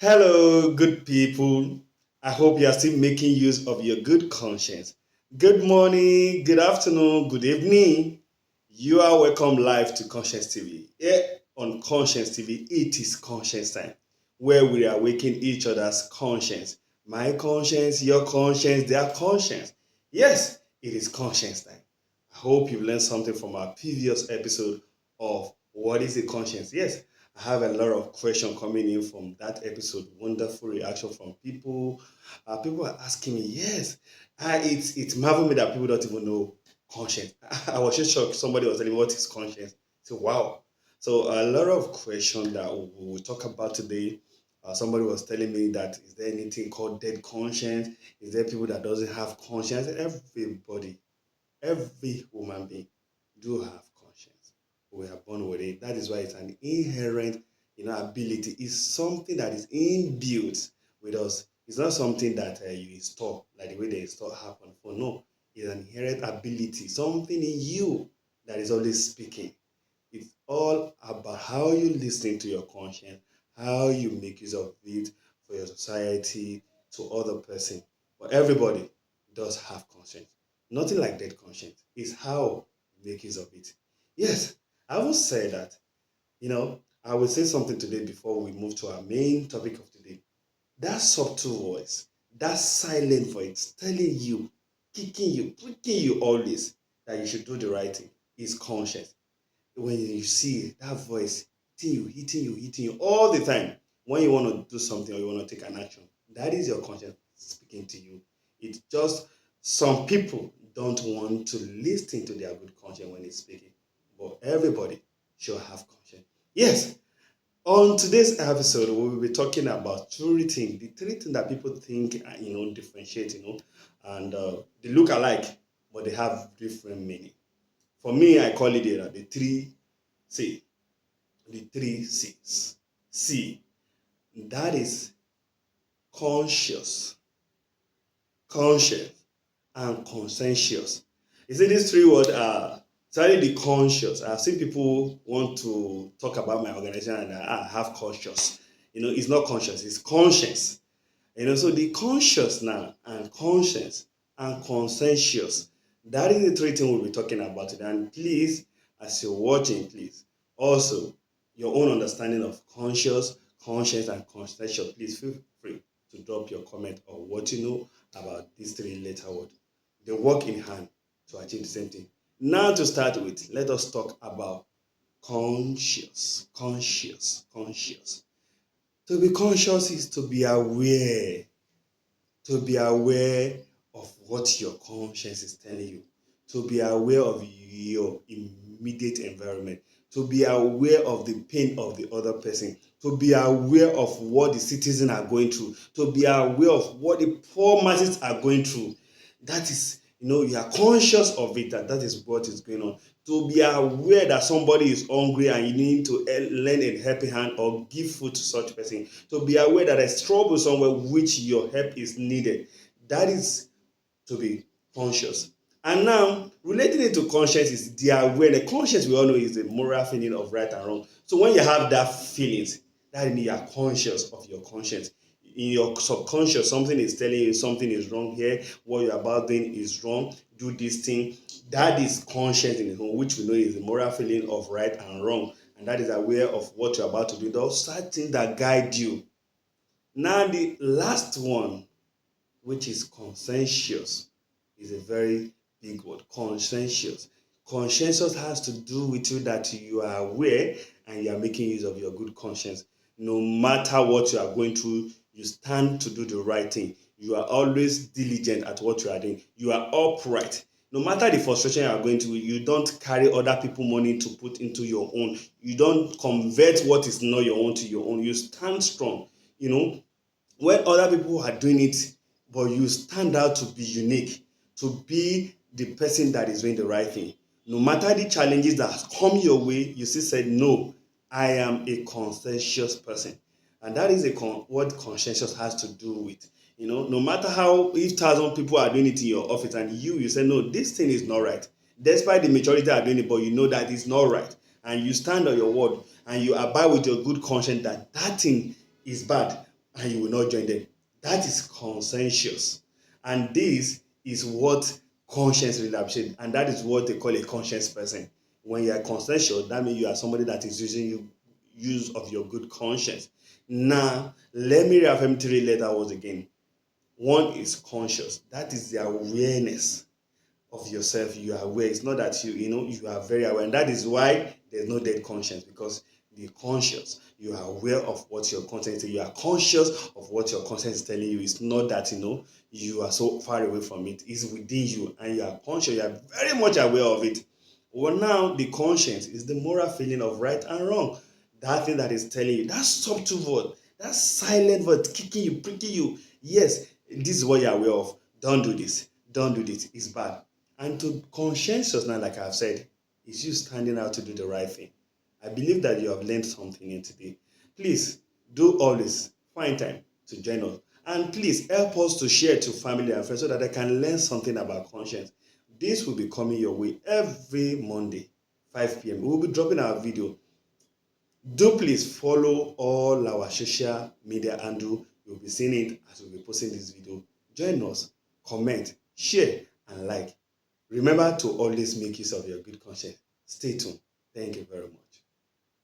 Hello, good people. I hope you are still making use of your good conscience. Good morning, good afternoon, good evening. You are welcome live to Conscience TV. Here on Conscience TV, it is Conscience time, where we are waking each other's conscience. My conscience, your conscience, their conscience. Yes, it is Conscience time. I hope you've learned something from our previous episode of What is a Conscience? Yes, I have a lot of questions coming in from that episode. Wonderful reaction from people. People are asking me, yes, it's marvel me that people don't even know conscience. I was just shocked. Somebody was telling me what is conscience. So wow. So a lot of questions that we will talk about today. Somebody was telling me that is there anything called dead conscience? Is there people that doesn't have conscience? Everybody, every human being do have conscience. We are born with it. That is why it's an inherent, ability. It's something that is inbuilt with us. It's not something that you install, like the way the install happen. For no, it's an inherent ability, something in you that is always speaking. It's all about how you listen to your conscience, how you make use of it for your society, to other person. But everybody does have conscience. Nothing like dead conscience. It's how you make use of it. Yes, I will say that. I will say something today before we move to our main topic of today. That subtle voice, that silent voice telling you, kicking you, pricking you always that you should do the right thing is conscience. When you see that voice hitting you all the time, when you want to do something or you want to take an action, that is your conscience speaking to you. It's just some people don't want to listen to their good conscience when it's speaking, but everybody should have conscience. Yes, on today's episode, we will be talking about three things. The three things that people think, differentiate, and they look alike, but they have different meaning. For me, I call it the three C. The three C's. C, that is conscious, conscious, and conscientious. You see, these three words are especially the conscious. I've seen people want to talk about my organization and I have conscious. It's not conscious, it's conscience. So the conscious now and conscience and conscientious, that is the three things we'll be talking about today. And please, as you're watching, please also your own understanding of conscious, conscience, and conscientious. Please feel free to drop your comment or what you know about these three letter words. They work in hand to achieve the same thing. Now to start with, let us talk about conscious, conscious, conscious. To be conscious is to be aware of what your conscience is telling you, to be aware of your immediate environment, to be aware of the pain of the other person, to be aware of what the citizens are going through, to be aware of what the poor masses are going through. That is, you are conscious of it, that is what is going on. To be aware that somebody is hungry and you need to lend a helping hand or give food to such person. To be aware that there's trouble somewhere which your help is needed. That is to be conscious. And now, relating it to conscience is the awareness. Conscience, we all know, is the moral feeling of right and wrong. So when you have that feelings, that means you are conscious of your conscience. In your subconscious, something is telling you something is wrong here. What you're about doing is wrong. Do this thing. That is conscience in its own, which we know is the moral feeling of right and wrong. And that is aware of what you're about to do. Those things that guide you. Now, the last one, which is conscientious, is a very big word. Conscientious. Conscientious has to do with you that you are aware and you are making use of your good conscience. No matter what you are going through, you stand to do the right thing. You are always diligent at what you are doing. You are upright. No matter the frustration you are going through, you don't carry other people money to put into your own. You don't convert what is not your own to your own. You stand strong. When other people are doing it, but you stand out to be unique, to be the person that is doing the right thing. No matter the challenges that come your way, you still said, no, I am a conscientious person. And that is what conscientious has to do with. No matter how, if 1,000 people are doing it in your office and you say, no, this thing is not right. Despite the majority are doing it, but you know that it's not right. And you stand on your word and you abide with your good conscience that that thing is bad. and you will not join them. That is conscientious. And this is what conscience really appreciates. And that is what they call a conscious person. When you are conscientious, that means you are somebody that is using use of your good conscience. Now, let me reaffirm three letter words again. One is conscious. That is the awareness of yourself. You are aware. It's not that you are very aware. And that is why there's no dead conscience, because the conscious, you are aware of what your conscience is. You are conscious of what your conscience is telling you. It's not that you are so far away from it. It's within you, and you are conscious. You are very much aware of it. Well, now the conscience is the moral feeling of right and wrong. That thing that is telling you, that subtle word, that silent word kicking you, pricking you. Yes, this is what you are aware of. Don't do this. Don't do this. It's bad. And to conscientious now, like I've said, is you standing out to do the right thing. I believe that you have learned something in today. Please do always find time to join us. And please help us to share to family and friends so that they can learn something about conscience. This will be coming your way every Monday, 5 p.m. We will be dropping our video. Do please follow all our social media handle. You'll be seeing it as we'll be posting this video. Join us, comment, share, and like. Remember to always make use of your good conscience. Stay tuned. Thank you very much.